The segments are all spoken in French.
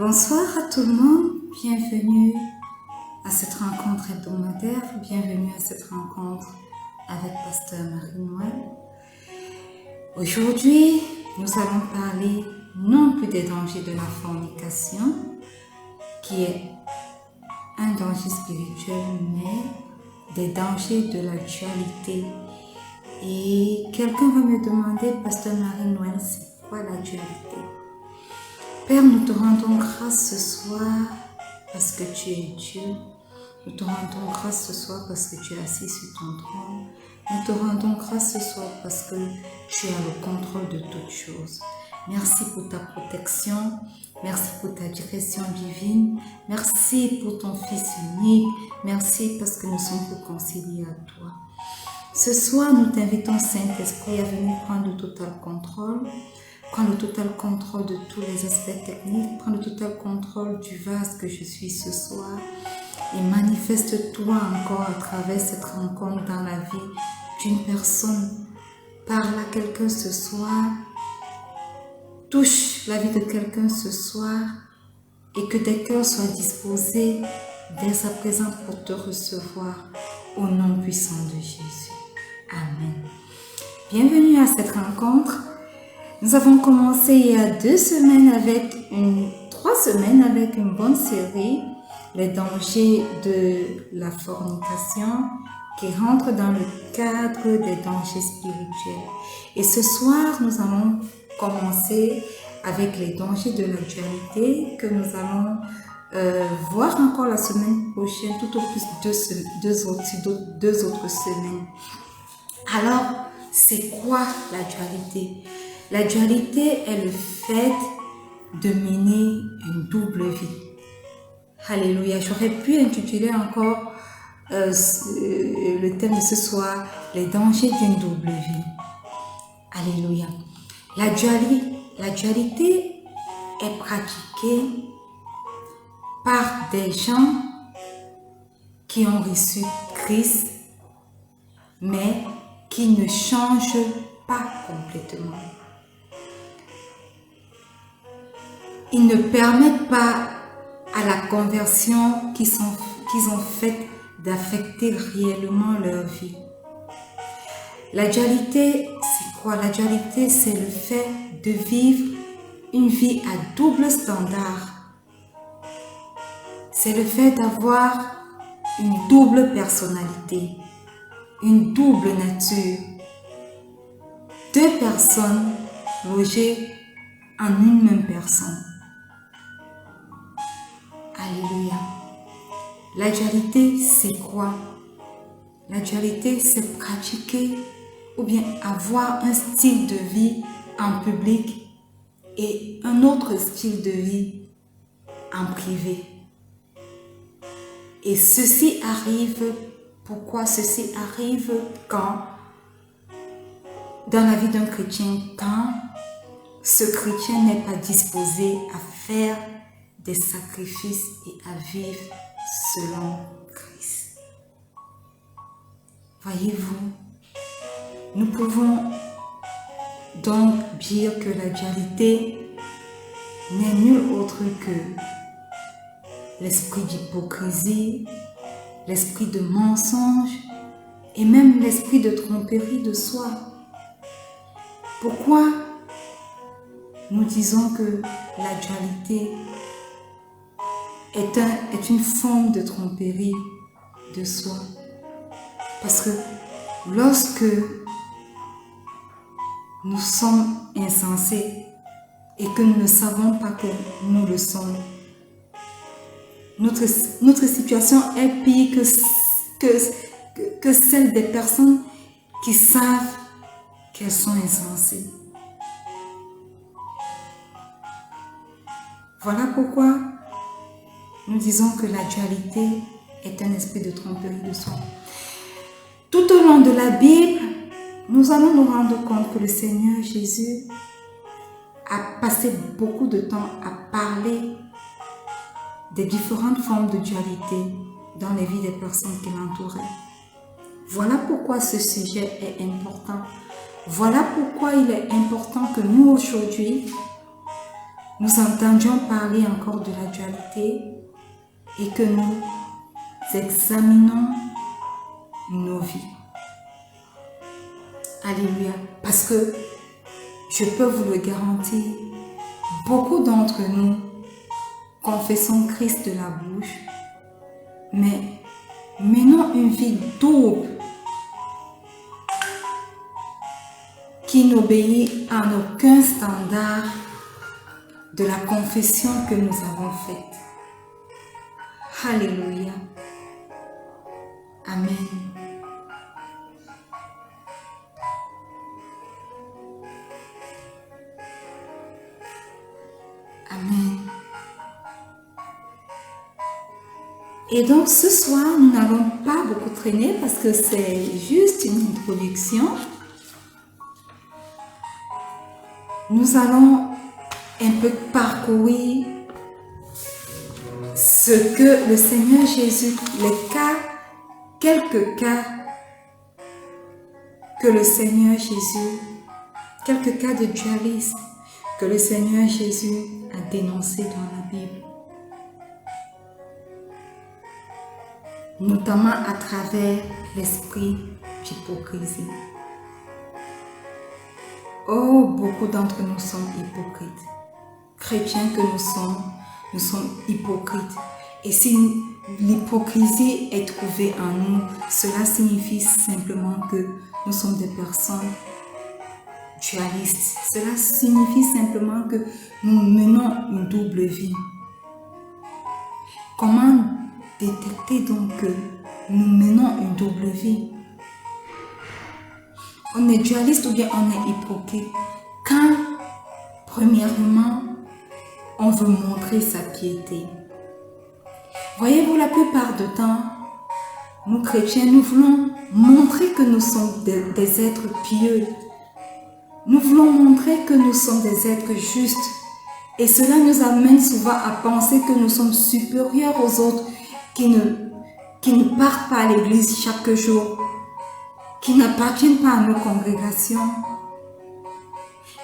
Bonsoir à tout le monde, bienvenue à cette rencontre hebdomadaire, bienvenue à cette rencontre avec Pasteur Marie-Noël. Aujourd'hui, nous allons parler non plus des dangers de la fornication, qui est un danger spirituel, mais des dangers de la dualité. Et quelqu'un va me demander, Pasteur Marie-Noël, c'est quoi la dualité? Père, nous te rendons grâce ce soir parce que tu es Dieu. Nous te rendons grâce ce soir parce que tu es assis sur ton trône. Nous te rendons grâce ce soir parce que tu as le contrôle de toutes choses. Merci pour ta protection. Merci pour ta direction divine. Merci pour ton Fils unique. Merci parce que nous sommes réconciliés à toi. Ce soir, nous t'invitons, Saint-Esprit, à venir prendre le total contrôle. Prends le total contrôle de tous les aspects techniques. Prends le total contrôle du vase que je suis ce soir. Et manifeste-toi encore à travers cette rencontre dans la vie d'une personne. Parle à quelqu'un ce soir. Touche la vie de quelqu'un ce soir. Et que des cœurs soient disposés dès à présent pour te recevoir au nom puissant de Jésus. Amen. Bienvenue à cette rencontre. Nous avons commencé il y a 3 semaines avec une bonne série, les dangers de la fornication, qui rentre dans le cadre des dangers spirituels. Et ce soir, nous allons commencer avec les dangers de la dualité que nous allons voir encore la semaine prochaine, tout au plus deux autres semaines. Alors, c'est quoi la dualité? La dualité est le fait de mener une double vie. Alléluia. J'aurais pu intituler encore le thème de ce soir, les dangers d'une double vie. Alléluia. La dualité est pratiquée par des gens qui ont reçu Christ, mais qui ne changent pas complètement. Ils ne permettent pas à la conversion qu'ils ont faite d'affecter réellement leur vie. La dualité, c'est quoi? La dualité, c'est le fait de vivre une vie à double standard. C'est le fait d'avoir une double personnalité, une double nature. 2 personnes logées en une même personne. Alléluia. La dualité, c'est quoi? La dualité, c'est pratiquer ou bien avoir un style de vie en public et un autre style de vie en privé. Et ceci arrive, pourquoi ceci arrive quand, dans la vie d'un chrétien, quand ce chrétien n'est pas disposé à faire des sacrifices et à vivre selon Christ. Voyez-vous, nous pouvons donc dire que la dualité n'est nul autre que l'esprit d'hypocrisie, l'esprit de mensonge et même l'esprit de tromperie de soi. Pourquoi nous disons que la dualité est une forme de tromperie de soi? Parce que lorsque nous sommes insensés et que nous ne savons pas que nous le sommes, notre situation est pire que celle des personnes qui savent qu'elles sont insensées. Voilà pourquoi nous disons que la dualité est un esprit de tromperie de soi. Tout au long de la Bible, nous allons nous rendre compte que le Seigneur Jésus a passé beaucoup de temps à parler des différentes formes de dualité dans les vies des personnes qui l'entouraient. Voilà pourquoi ce sujet est important. Voilà pourquoi il est important que nous aujourd'hui, nous entendions parler encore de la dualité et que nous examinons nos vies. Alléluia. Parce que je peux vous le garantir, beaucoup d'entre nous confessons Christ de la bouche, mais menons une vie double qui n'obéit à aucun standard de la confession que nous avons faite. Alléluia. Amen. Amen. Et donc ce soir, nous n'allons pas beaucoup traîner parce que c'est juste une introduction. Nous allons un peu parcourir ce que le Seigneur Jésus, quelques cas que le Seigneur Jésus, quelques cas de dualisme que le Seigneur Jésus a dénoncé dans la Bible. Notamment à travers l'esprit d'hypocrisie. Oh, beaucoup d'entre nous sommes hypocrites. Chrétiens que nous sommes hypocrites. Et si l'hypocrisie est trouvée en nous, cela signifie simplement que nous sommes des personnes dualistes. Cela signifie simplement que nous menons une double vie. Comment détecter donc que nous menons une double vie? On est dualiste ou bien on est hypocrite quand, premièrement, on veut montrer sa piété. Voyez-vous, la plupart du temps, nous chrétiens, nous voulons montrer que nous sommes des êtres pieux. Nous voulons montrer que nous sommes des êtres justes. Et cela nous amène souvent à penser que nous sommes supérieurs aux autres qui ne partent pas à l'église chaque jour, qui n'appartiennent pas à nos congrégations.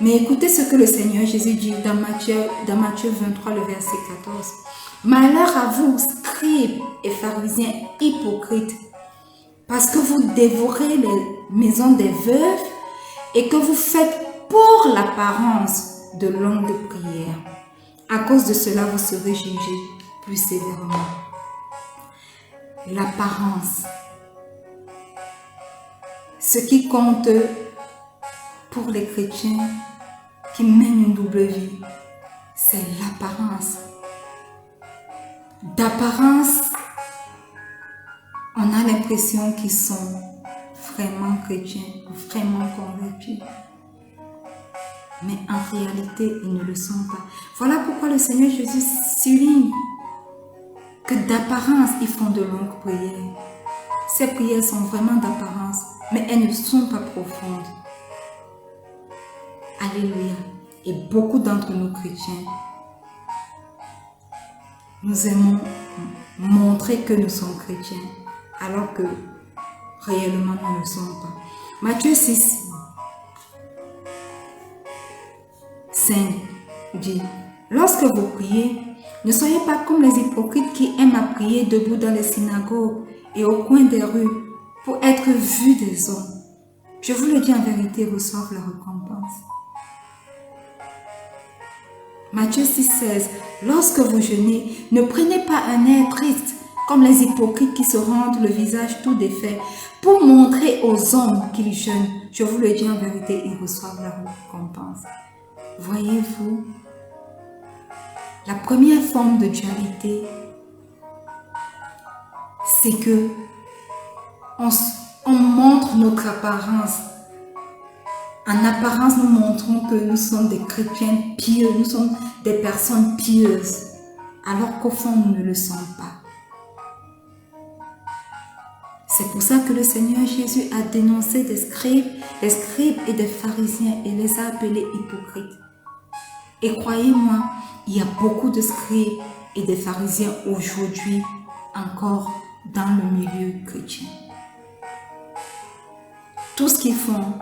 Mais écoutez ce que le Seigneur Jésus dit dans Matthieu 23, le verset 14. « Malheur à vous, scribes et pharisiens hypocrites, parce que vous dévorez les maisons des veuves et que vous faites pour l'apparence de longues prières. À cause de cela, vous serez jugés plus sévèrement. » L'apparence. Ce qui compte pour les chrétiens qui mènent une double vie, c'est l'apparence. D'apparence, on a l'impression qu'ils sont vraiment chrétiens, vraiment convertis. Mais en réalité, ils ne le sont pas. Voilà pourquoi le Seigneur Jésus souligne que d'apparence, ils font de longues prières. Ces prières sont vraiment d'apparence, mais elles ne sont pas profondes. Alléluia. Et beaucoup d'entre nous chrétiens, nous aimons montrer que nous sommes chrétiens, alors que réellement nous ne le sommes pas. Matthieu 6, 5 dit, « Lorsque vous priez, ne soyez pas comme les hypocrites qui aiment à prier debout dans les synagogues et au coin des rues pour être vus des hommes. Je vous le dis en vérité, reçoivent la récompense. » Matthieu 6, 16. « Lorsque vous jeûnez, ne prenez pas un air triste comme les hypocrites qui se rendent le visage tout défait pour montrer aux hommes qu'ils jeûnent. Je vous le dis en vérité, ils reçoivent la récompense. » Voyez-vous, la première forme de dualité, c'est que on montre notre apparence. En apparence, nous montrons que nous sommes des chrétiens pieux, nous sommes des personnes pieuses, alors qu'au fond, nous ne le sommes pas. C'est pour ça que le Seigneur Jésus a dénoncé des scribes et des pharisiens et les a appelés hypocrites. Et croyez-moi, il y a beaucoup de scribes et de pharisiens aujourd'hui encore dans le milieu chrétien. Tout ce qu'ils font,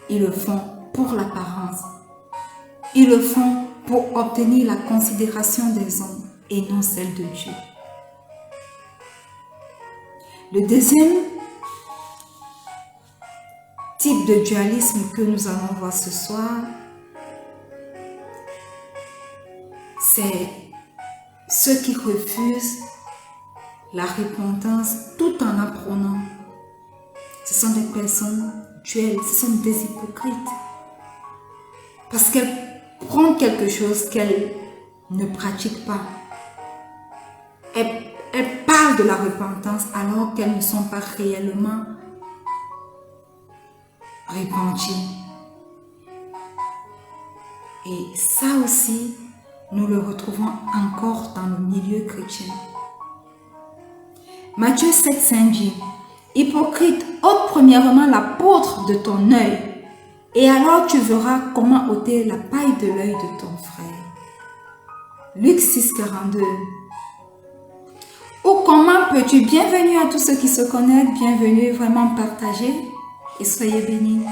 ils le font pour l'apparence. Ils le font pour obtenir la considération des hommes et non celle de Dieu. Le deuxième type de dualisme que nous allons voir ce soir, c'est ceux qui refusent la repentance tout en apprenant. Ce sont des personnes duelles, ce sont des hypocrites. Parce qu'elles prennent quelque chose qu'elles ne pratiquent pas. Elles parlent de la repentance alors qu'elles ne sont pas réellement repenties. Et ça aussi, nous le retrouvons encore dans le milieu chrétien. Matthieu 7,5 dit: Hypocrite, ôte premièrement la poutre de ton œil, et alors tu verras comment ôter la paille de l'œil de ton frère. Luc 6,42. Ou comment peux-tu, bienvenue à tous ceux qui se connectent, bienvenue, vraiment partager et soyez bénis.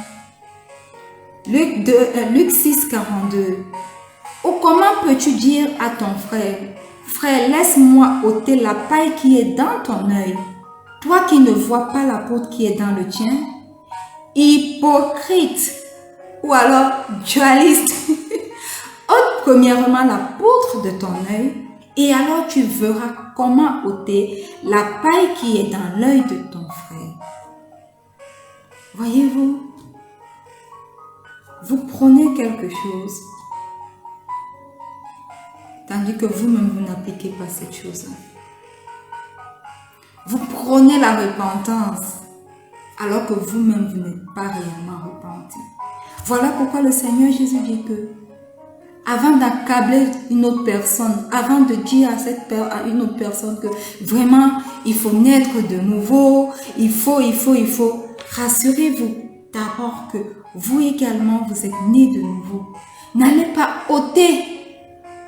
Luc 6,42. Ou comment peux-tu dire à ton frère, frère, laisse-moi ôter la paille qui est dans ton œil, toi qui ne vois pas la poutre qui est dans le tien? Hypocrite, ou alors dualiste. Ôte premièrement la poutre de ton œil, et alors tu verras comment ôter la paille qui est dans l'œil de ton frère. Voyez-vous, vous prenez quelque chose, tandis que vous-même, vous n'appliquez pas cette chose-là. Vous prenez la repentance, alors que vous-même, vous n'êtes pas réellement repenti. Voilà pourquoi le Seigneur Jésus dit que, avant d'accabler une autre personne, avant de dire à une autre personne que vraiment, il faut naître de nouveau, il faut, rassurez-vous d'abord que vous également, vous êtes nés de nouveau. N'allez pas ôter,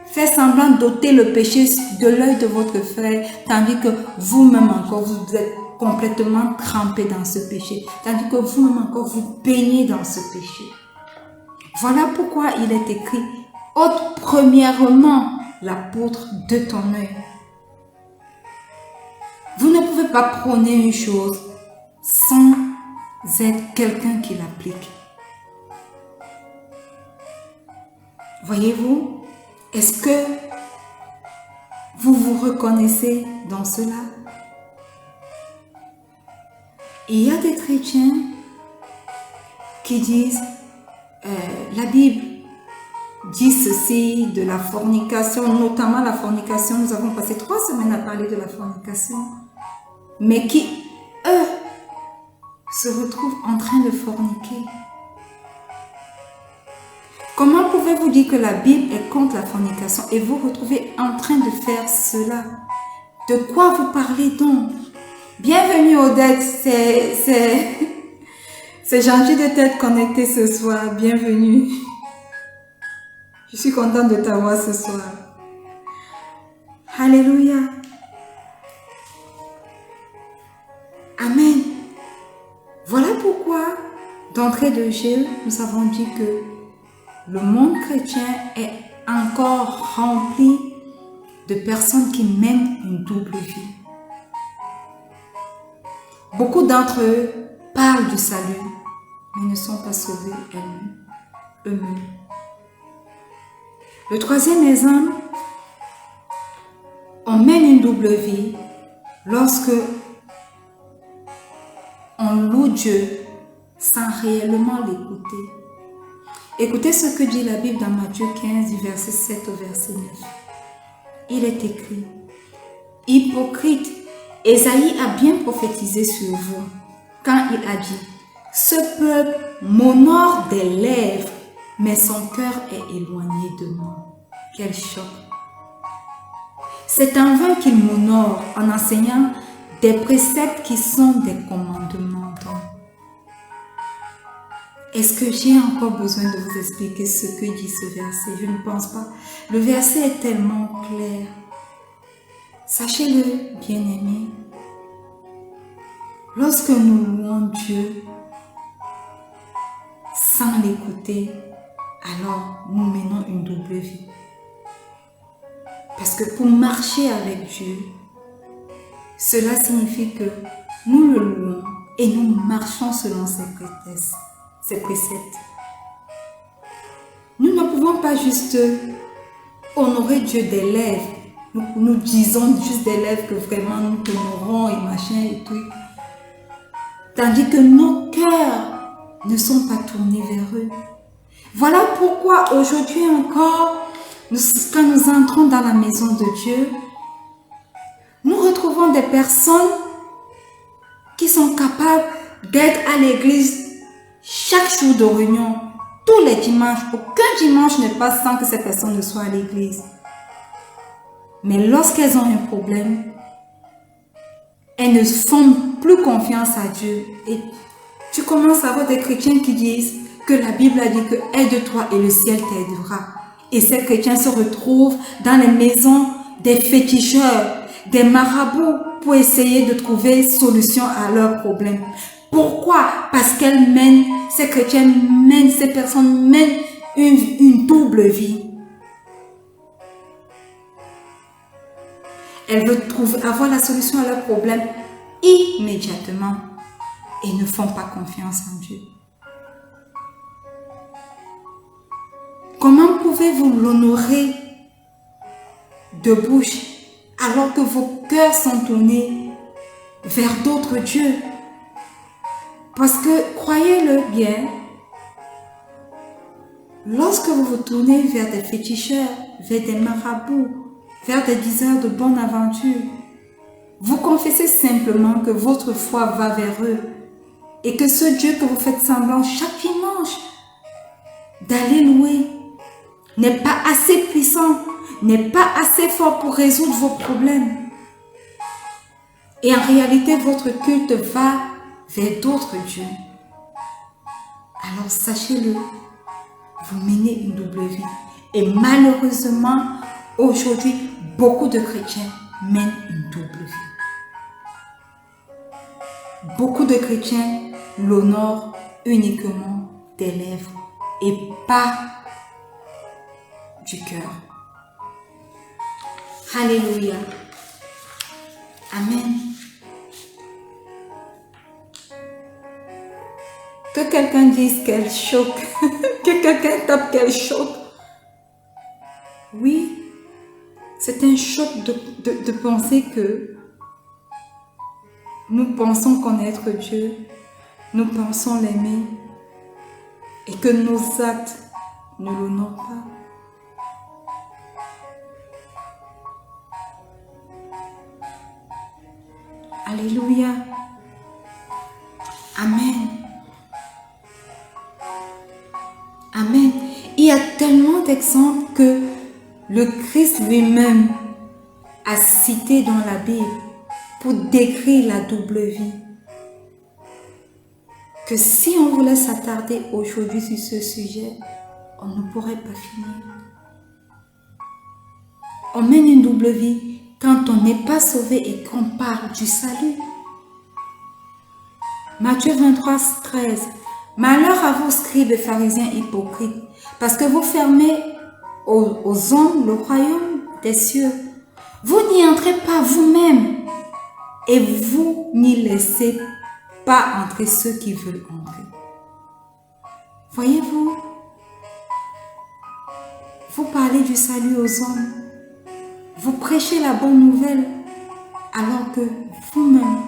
faire semblant d'ôter le péché de l'œil de votre frère, tandis que vous-même encore, vous êtes complètement trempé dans ce péché, tandis que vous-même encore, vous baignez dans ce péché. Voilà pourquoi il est écrit: ôte premièrement la poutre de ton œil. Vous ne pouvez pas prôner une chose sans être quelqu'un qui l'applique. Voyez-vous, est-ce que vous vous reconnaissez dans cela? Il y a des chrétiens qui disent la Bible dit ceci de la fornication, notamment la fornication. Nous avons passé 3 semaines à parler de la fornication, mais qui, eux, se retrouvent en train de forniquer. Comment pouvez-vous dire que la Bible est contre la fornication et vous retrouvez en train de faire cela? De quoi vous parlez donc? Bienvenue Odette, c'est gentil de t'être connecté ce soir, bienvenue. Je suis contente de t'avoir ce soir. Alléluia. Amen. Voilà pourquoi, d'entrée de jeu, nous avons dit que le monde chrétien est encore rempli de personnes qui mènent une double vie. Beaucoup d'entre eux parlent du salut, mais ne sont pas sauvés eux-mêmes. Le troisième exemple, on mène une double vie lorsque on loue Dieu sans réellement l'écouter. Écoutez ce que dit la Bible dans Matthieu 15, du verset 7 au verset 9. Il est écrit: Hypocrite, Ésaïe a bien prophétisé sur vous quand il a dit: ce peuple m'honore des lèvres, mais son cœur est éloigné de moi. Quel choc! C'est en vain qu'il m'honore en enseignant des préceptes qui sont des commandements. Est-ce que j'ai encore besoin de vous expliquer ce que dit ce verset? Je ne pense pas. Le verset est tellement clair. Sachez-le, bien-aimés, lorsque nous louons Dieu sans l'écouter, alors nous menons une double vie. Parce que pour marcher avec Dieu, cela signifie que nous le louons et nous marchons selon ses préceptes. Nous ne pouvons pas juste honorer Dieu des lèvres. Nous disons juste des lèvres que vraiment nous t'honorons et machin et tout. Tandis que nos cœurs ne sont pas tournés vers eux. Voilà pourquoi aujourd'hui encore, quand nous entrons dans la maison de Dieu, nous retrouvons des personnes qui sont capables d'être à l'église chaque jour de réunion, tous les dimanches. Aucun dimanche ne passe sans que ces personnes ne soient à l'église. Mais lorsqu'elles ont un problème, elles ne font plus confiance à Dieu. Et tu commences à avoir des chrétiens qui disent que la Bible a dit que aide-toi et le ciel t'aidera. Et ces chrétiens se retrouvent dans les maisons des féticheurs, des marabouts pour essayer de trouver solution à leurs problèmes. Pourquoi? Parce qu'elles mènent, ces chrétiens mènent, ces personnes mènent une double vie. Elles veulent avoir la solution à leurs problèmes immédiatement et ne font pas confiance en Dieu. Comment pouvez-vous l'honorer de bouche alors que vos cœurs sont tournés vers d'autres dieux? Parce que, croyez-le bien, lorsque vous vous tournez vers des féticheurs, vers des marabouts, vers des diseurs de bonne aventure, vous confessez simplement que votre foi va vers eux et que ce Dieu que vous faites semblant chaque dimanche d'aller louer n'est pas assez puissant, n'est pas assez fort pour résoudre vos problèmes. Et en réalité, votre culte va vers d'autres dieux. Alors sachez-le, vous menez une double vie. Et malheureusement, aujourd'hui, beaucoup de chrétiens mènent une double vie. Beaucoup de chrétiens l'honorent uniquement des lèvres et pas du cœur. Alléluia. Amen. Que quelqu'un dise qu'elle choque, que quelqu'un tape qu'elle choque. Oui, c'est un choc de penser que nous pensons connaître Dieu, nous pensons l'aimer et que nos actes ne l'honorent pas. Alléluia. Amen. Amen. Il y a tellement d'exemples que le Christ lui-même a cité dans la Bible pour décrire la double vie. Que si on voulait s'attarder aujourd'hui sur ce sujet, on ne pourrait pas finir. On mène une double vie quand on n'est pas sauvé et qu'on parle du salut. Matthieu 23, 13. Malheur à vous, scribes et pharisiens hypocrites, parce que vous fermez aux hommes le royaume des cieux. Vous n'y entrez pas vous-même et vous n'y laissez pas entrer ceux qui veulent entrer. Voyez-vous, vous parlez du salut aux hommes, vous prêchez la bonne nouvelle alors que vous-même,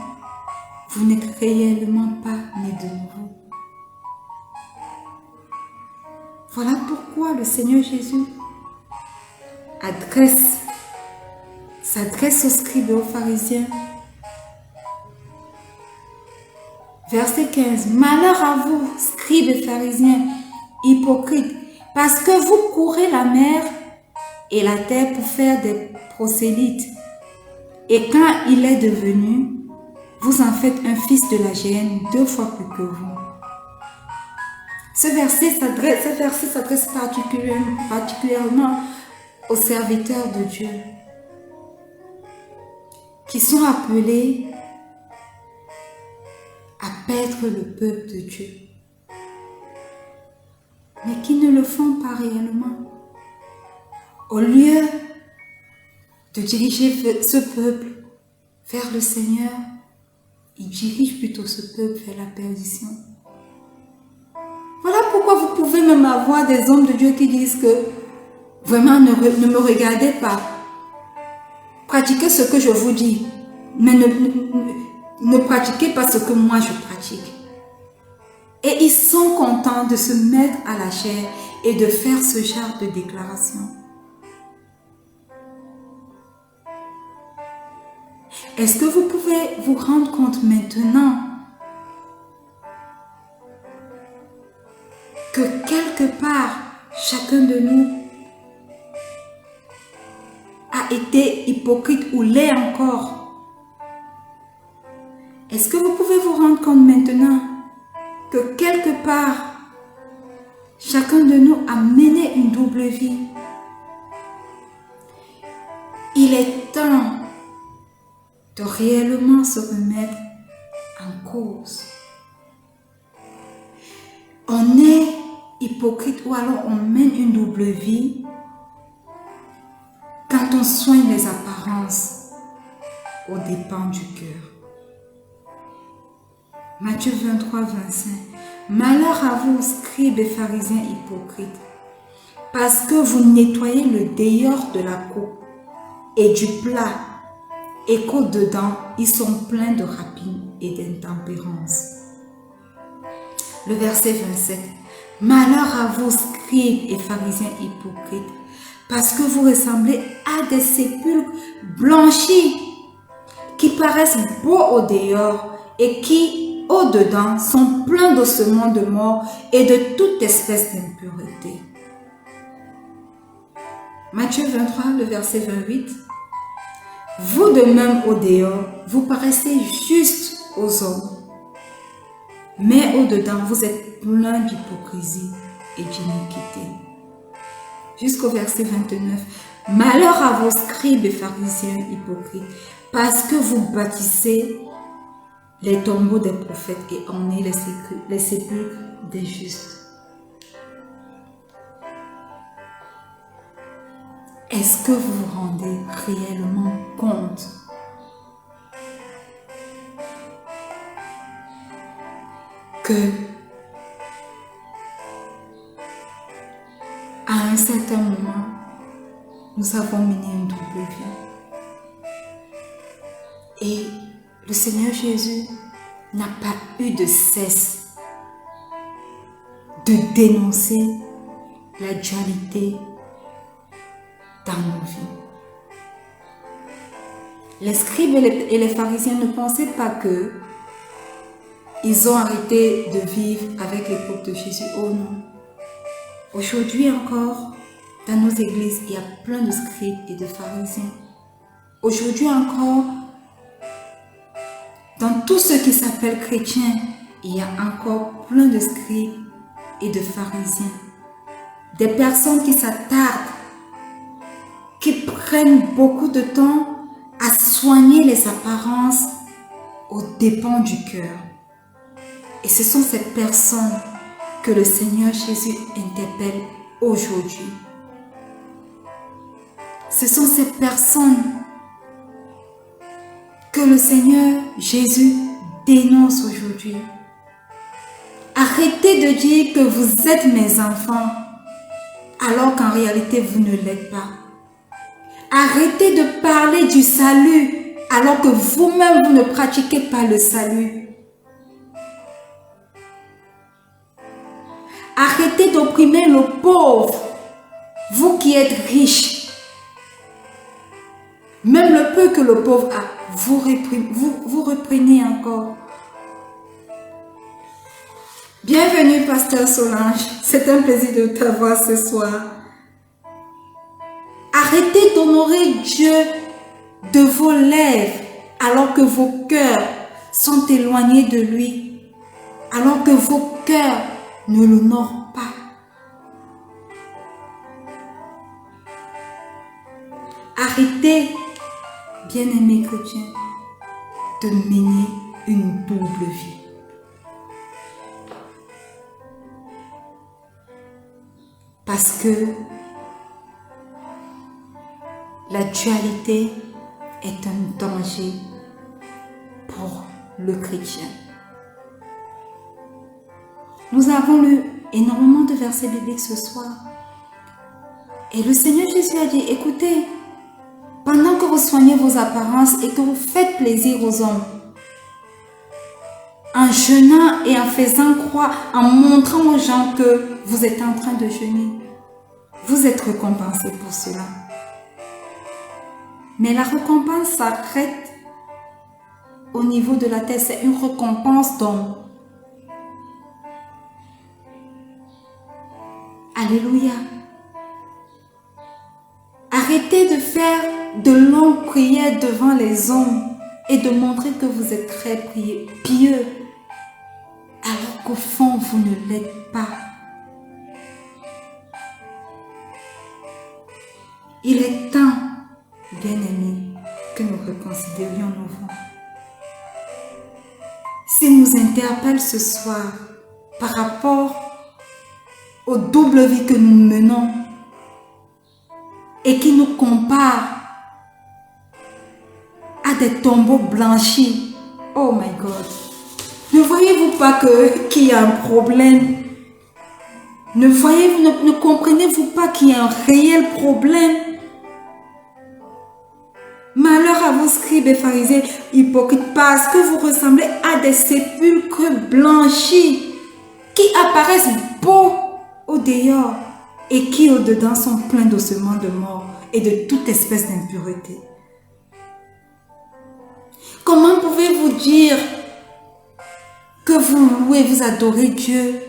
vous n'êtes réellement pas né de nouveau. Voilà pourquoi le Seigneur Jésus s'adresse aux scribes et aux pharisiens. Verset 15. Malheur à vous, scribes et pharisiens, hypocrites, parce que vous courez la mer et la terre pour faire des prosélytes. Et quand il est devenu, vous en faites un fils de la géhenne 2 fois plus que vous. Ce verset s'adresse particulièrement aux serviteurs de Dieu qui sont appelés à paître le peuple de Dieu, mais qui ne le font pas réellement. Au lieu de diriger ce peuple vers le Seigneur, il dirige plutôt ce peuple vers la perdition. Voilà pourquoi vous pouvez même avoir des hommes de Dieu qui disent que vraiment ne me regardez pas, pratiquez ce que je vous dis, mais ne pratiquez pas ce que moi je pratique. Et ils sont contents de se mettre à la chair et de faire ce genre de déclaration. Est-ce que vous pouvez vous rendre compte maintenant que quelque part, chacun de nous a été hypocrite ou l'est encore? Est-ce que vous pouvez vous rendre compte maintenant que quelque part, chacun de nous a mené une double vie? Il est temps de réellement se remettre en cause. On est hypocrite ou alors on mène une double vie quand on soigne les apparences aux dépens du cœur. Matthieu 23, 25. Malheur à vous, scribes et pharisiens hypocrites, parce que vous nettoyez le dehors de la coupe et du plat, et qu'au-dedans, ils sont pleins de rapine et d'intempérance. Le verset 27. Malheur à vous, scribes et pharisiens hypocrites, parce que vous ressemblez à des sépulcres blanchis, qui paraissent beaux au dehors et qui, au-dedans, sont pleins d'ossements de mort et de toute espèce d'impureté. Matthieu 23, le verset 28. Vous de même au dehors, vous paraissez juste aux hommes, mais au-dedans, vous êtes plein d'hypocrisie et d'iniquité. Jusqu'au verset 29. Malheur à vos scribes et pharisiens hypocrites, parce que vous bâtissez les tombeaux des prophètes et ornez les sépulcres des justes. Est-ce que vous vous rendez réellement compte que à un certain moment, nous avons mené une double vie? Et le Seigneur Jésus n'a pas eu de cesse de dénoncer la dualité dans nos vies. Les scribes et les pharisiens ne pensaient pas que ils ont arrêté de vivre avec l'époque de Jésus. Oh non. Aujourd'hui encore, dans nos églises, il y a plein de scribes et de pharisiens. Aujourd'hui encore, dans tout ce qui s'appelle chrétien, il y a encore plein de scribes et de pharisiens. Des personnes qui s'attardent, qui prennent beaucoup de temps à soigner les apparences aux dépens du cœur. Et ce sont ces personnes que le Seigneur Jésus interpelle aujourd'hui. Ce sont ces personnes que le Seigneur Jésus dénonce aujourd'hui. Arrêtez de dire que vous êtes mes enfants, alors qu'en réalité vous ne l'êtes pas. Arrêtez de parler du salut, alors que vous-même vous ne pratiquez pas le salut. Arrêtez d'opprimer le pauvre, vous qui êtes riches. Même le peu que le pauvre a, vous reprenez encore. Bienvenue, Pasteur Solange. C'est un plaisir de t'avoir ce soir. Arrêtez d'honorer Dieu de vos lèvres alors que vos cœurs sont éloignés de lui, alors que vos cœurs ne l'honorent pas. Arrêtez, bien-aimés chrétiens, de mener une double vie. Parce que la dualité est un danger pour le chrétien. Nous avons lu énormément de versets bibliques ce soir. Et le Seigneur Jésus a dit, écoutez, pendant que vous soignez vos apparences et que vous faites plaisir aux hommes, en jeûnant et en faisant croire, en montrant aux gens que vous êtes en train de jeûner, vous êtes récompensés pour cela. Mais la récompense s'arrête au niveau de la tête, c'est une récompense d'homme. Alléluia. Arrêtez de faire de longues prières devant les hommes et de montrer que vous êtes très pieux, alors qu'au fond, vous ne l'êtes pas. Il est temps, bien-aimés, que nous reconsidérions nos vies. S'il nous interpelle ce soir par rapport aux doubles vies que nous menons et qui nous compare à des tombeaux blanchis, oh my God, ne voyez-vous pas qu'il y a un problème? Ne comprenez-vous pas qu'il y a un réel problème? Malheur à vous, scribes et pharisiens hypocrites, parce que vous ressemblez à des sépulcres blanchis qui apparaissent beaux au dehors et qui au dedans sont pleins d'ossements de mort et de toute espèce d'impureté. Comment pouvez-vous dire que vous louez, vous adorez Dieu,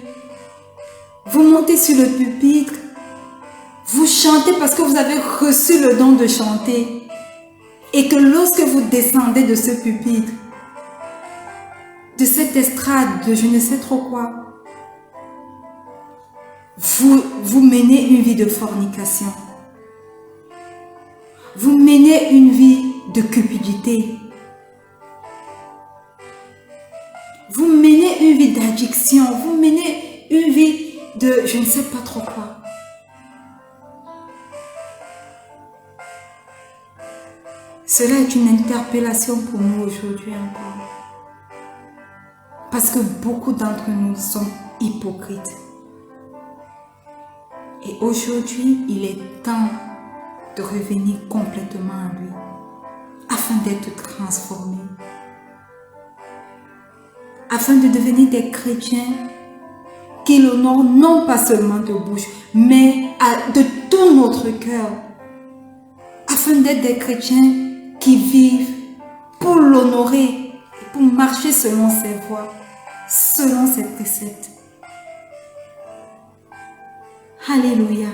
vous montez sur le pupitre, vous chantez parce que vous avez reçu le don de chanter, et que lorsque vous descendez de ce pupitre, de cette estrade, de je ne sais trop quoi, vous menez une vie de fornication. Vous menez une vie de cupidité. Vous menez une vie d'addiction. Vous menez une vie de je ne sais pas trop quoi. Cela est une interpellation pour nous aujourd'hui encore. Parce que beaucoup d'entre nous sont hypocrites. Et aujourd'hui, il est temps de revenir complètement à lui, afin d'être transformés, afin de devenir des chrétiens qui l'honorent non pas seulement de bouche, mais de tout notre cœur, afin d'être des chrétiens qui vivent pour l'honorer, pour marcher selon ses voies, selon ses préceptes. Alléluia.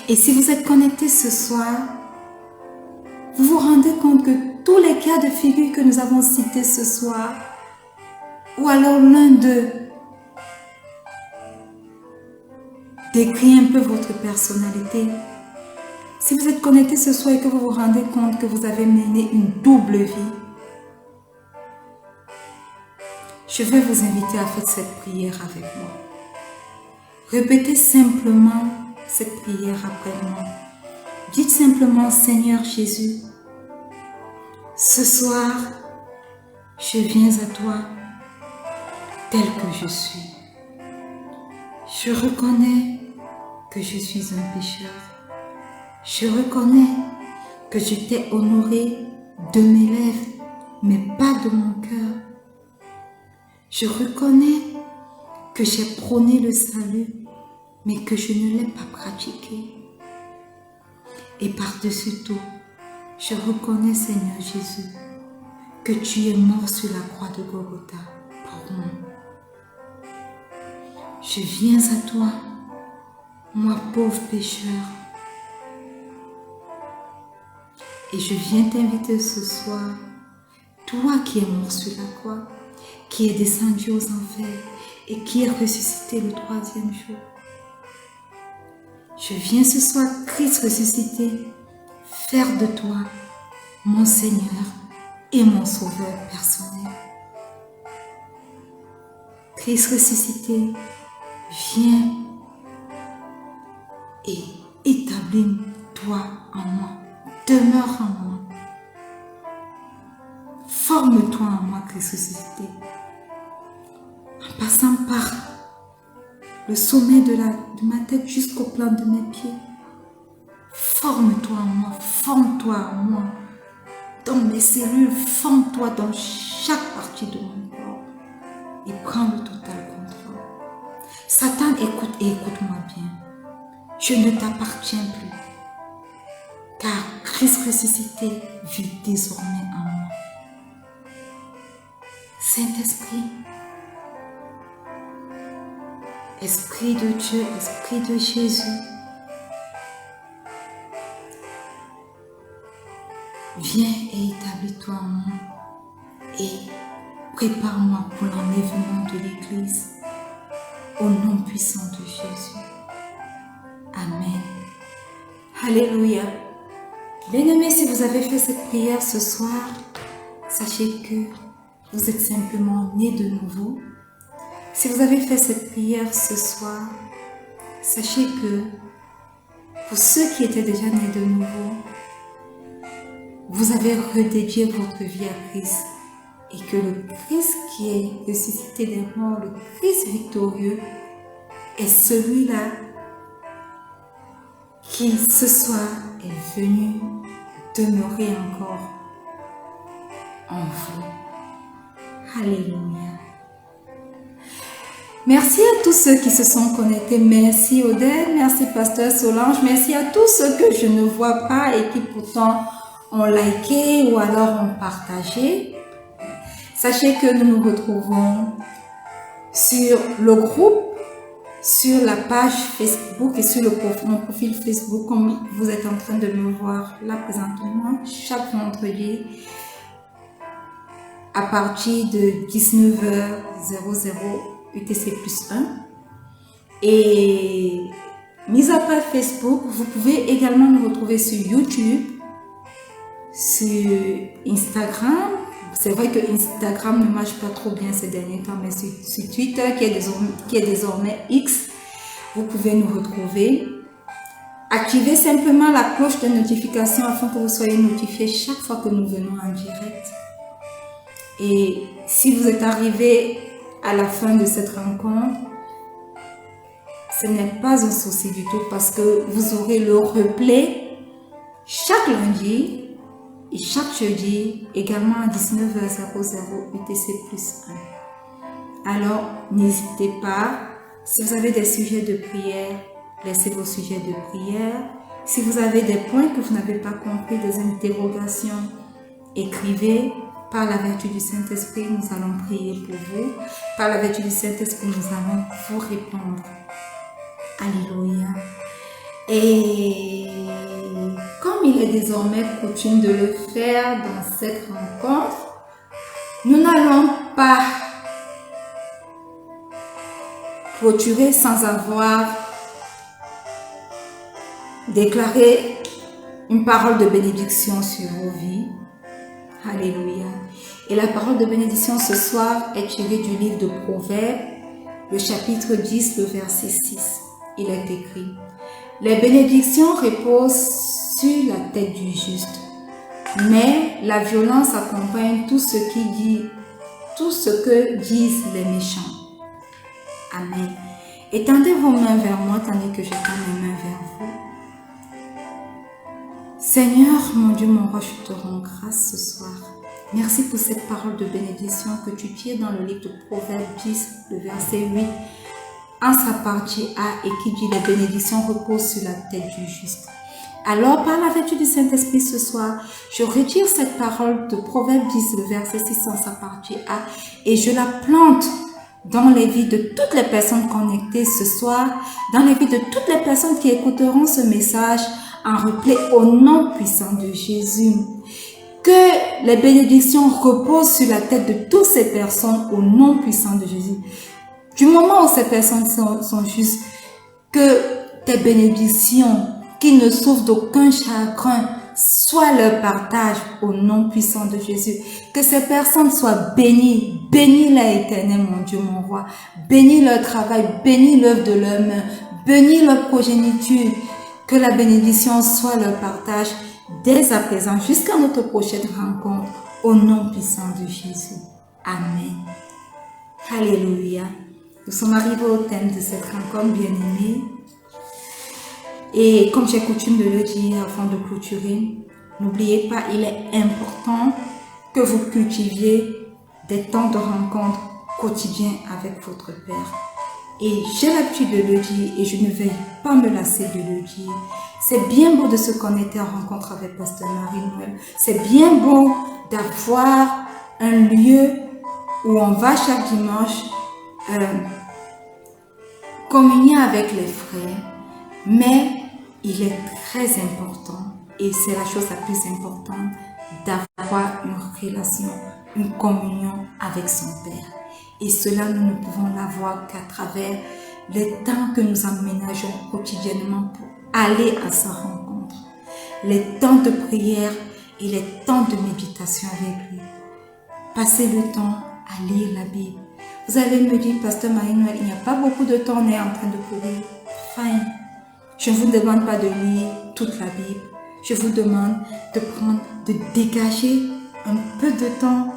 Et si vous êtes connectés ce soir, vous vous rendez compte que tous les cas de figure que nous avons cités ce soir, ou alors l'un d'eux, décrit un peu votre personnalité. Si vous êtes connectés ce soir et que vous vous rendez compte que vous avez mené une double vie, je vais vous inviter à faire cette prière avec moi. Répétez simplement cette prière après moi. Dites simplement, Seigneur Jésus, ce soir, je viens à toi tel que je suis. Je reconnais que je suis un pécheur. Je reconnais que je t'ai honoré de mes lèvres, mais pas de mon cœur. Je reconnais que j'ai prôné le salut, mais que je ne l'ai pas pratiqué. Et par-dessus tout, je reconnais, Seigneur Jésus, que tu es mort sur la croix de Golgotha pour moi. Je viens à toi, moi pauvre pécheur, et je viens t'inviter ce soir, toi qui es mort sur la croix, qui est descendu aux enfers et qui est ressuscité le 3e jour. Je viens ce soir, Christ ressuscité, faire de toi mon Seigneur et mon Sauveur personnel. Christ ressuscité, viens et établis toi en moi. Demeure en moi. Forme-toi en moi, Christ ressuscité. En passant par le sommet de ma tête jusqu'au plan de mes pieds. Forme-toi en moi, forme-toi en moi. Dans mes cellules, forme-toi dans chaque partie de mon corps. Et prends le total contrôle. Satan, écoute et écoute-moi bien. Je ne t'appartiens plus. Car Christ ressuscité vit désormais en moi. Saint-Esprit, Esprit de Dieu, Esprit de Jésus, viens et établis-toi en moi et prépare-moi pour l'enlèvement de l'Église au nom puissant de Jésus. Amen. Alléluia. Bien-aimés, si vous avez fait cette prière ce soir, sachez que vous êtes simplement nés de nouveau. Si vous avez fait cette prière ce soir, sachez que pour ceux qui étaient déjà nés de nouveau, vous avez redédié votre vie à Christ et que le Christ qui est ressuscité des morts, le Christ victorieux, est celui-là qui ce soir est venu demeurer encore en vous. Alléluia. Merci à tous ceux qui se sont connectés. Merci Odette, merci Pasteur Solange, merci à tous ceux que je ne vois pas et qui pourtant ont liké ou alors ont partagé. Sachez que nous nous retrouvons sur le groupe, sur la page Facebook et sur mon profil Facebook, comme vous êtes en train de me voir là présentement, chaque vendredi à partir de 19h00 UTC+1. Et mis à part Facebook, vous pouvez également nous retrouver sur YouTube, sur Instagram. C'est vrai que Instagram ne marche pas trop bien ces derniers temps, mais sur Twitter, qui est désormais X, vous pouvez nous retrouver. Activez simplement la cloche de notification afin que vous soyez notifiés chaque fois que nous venons en direct. Et si vous êtes arrivé à la fin de cette rencontre, ce n'est pas un souci du tout parce que vous aurez le replay chaque lundi et chaque jeudi, également à 19h00 UTC+1. Alors, n'hésitez pas, si vous avez des sujets de prière, laissez vos sujets de prière. Si vous avez des points que vous n'avez pas compris, des interrogations, écrivez. Par la vertu du Saint-Esprit, nous allons prier pour vous. Par la vertu du Saint-Esprit, nous allons vous répondre. Alléluia. Et comme il est désormais coutume de le faire dans cette rencontre, nous n'allons pas clôturer sans avoir déclaré une parole de bénédiction sur vos vies. Alléluia. Et la parole de bénédiction ce soir est tirée du livre de Proverbes, le chapitre 10, le verset 6. Il est écrit: les bénédictions reposent sur la tête du juste, mais la violence accompagne tout ce que disent les méchants. Amen. Étendez vos mains vers moi tandis que j'étends mes mains vers vous. Seigneur, mon Dieu, mon roi, je te rends grâce ce soir. Merci pour cette parole de bénédiction que tu tires dans le livre de Proverbes 10, le verset 8, en sa partie A, et qui dit: les bénédictions reposent sur la tête du juste. Alors, par la vertu du Saint-Esprit ce soir, je retire cette parole de Proverbes 10, le verset 6, en sa partie A, et je la plante dans les vies de toutes les personnes connectées ce soir, dans les vies de toutes les personnes qui écouteront ce message en replay au nom puissant de Jésus. Que les bénédictions reposent sur la tête de toutes ces personnes au nom puissant de Jésus. Du moment où ces personnes sont justes, que tes bénédictions qui ne souffrent d'aucun chagrin soient leur partage au nom puissant de Jésus. Que ces personnes soient bénies. Bénis-les, Éternel, mon Dieu, mon roi. Bénis leur travail, bénis l'œuvre de leurs mains, bénis leur progéniture. Que la bénédiction soit leur partage dès à présent jusqu'à notre prochaine rencontre au nom puissant de Jésus. Amen. Alléluia. Nous sommes arrivés au thème de cette rencontre bien-aimée. Et comme j'ai coutume de le dire avant de clôturer, n'oubliez pas, il est important que vous cultiviez des temps de rencontre quotidiens avec votre Père. Et j'ai l'habitude de le dire et je ne vais pas me lasser de le dire. C'est bien beau de se connecter en rencontre avec Pasteur Marie-Noël. C'est bien beau d'avoir un lieu où on va chaque dimanche communier avec les frères. Mais il est très important, et c'est la chose la plus importante, d'avoir une relation, une communion avec son Père. Et cela, nous ne pouvons l'avoir qu'à travers les temps que nous aménageons quotidiennement pour aller à sa rencontre. Les temps de prière et les temps de méditation avec lui. Passez le temps à lire la Bible. Vous allez me dire, Pasteur Marie-Noël, il n'y a pas beaucoup de temps, on est en train de courir. Fine. Je ne vous demande pas de lire toute la Bible. Je vous demande de dégager un peu de temps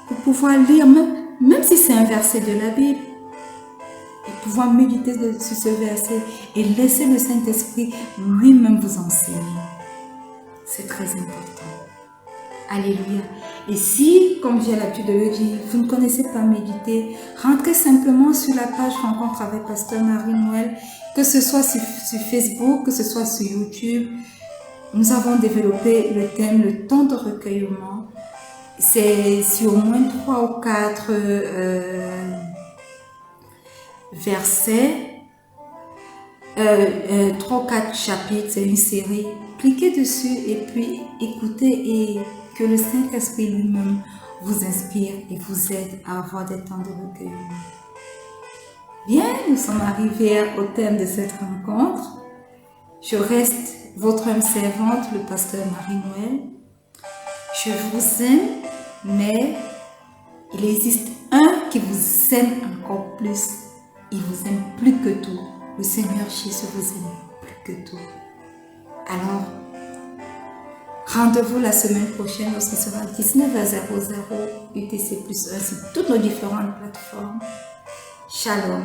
pour pouvoir lire, même si c'est un verset de la Bible, et pouvoir méditer sur ce verset et laisser le Saint-Esprit lui-même vous enseigner. C'est très important. Alléluia. Et si, comme j'ai l'habitude de le dire, vous ne connaissez pas méditer, rentrez simplement sur la page Rencontre avec Pasteur Marie-Noël, que ce soit sur Facebook, que ce soit sur YouTube. Nous avons développé le thème, le temps de recueillement. C'est sur au moins 3 ou 4 versets, 3 ou 4 chapitres, c'est une série. Cliquez dessus et puis écoutez et que le Saint-Esprit lui-même vous inspire et vous aide à avoir des temps de recueillement. Bien, nous sommes arrivés au thème de cette rencontre. Je reste votre âme servante, le pasteur Marie-Noël. Je vous aime, mais il existe un qui vous aime encore plus. Il vous aime plus que tout. Le Seigneur Jésus vous aime plus que tout. Alors, rendez-vous la semaine prochaine lorsque ce sera 19h00 UTC+1 sur toutes nos différentes plateformes. Shalom.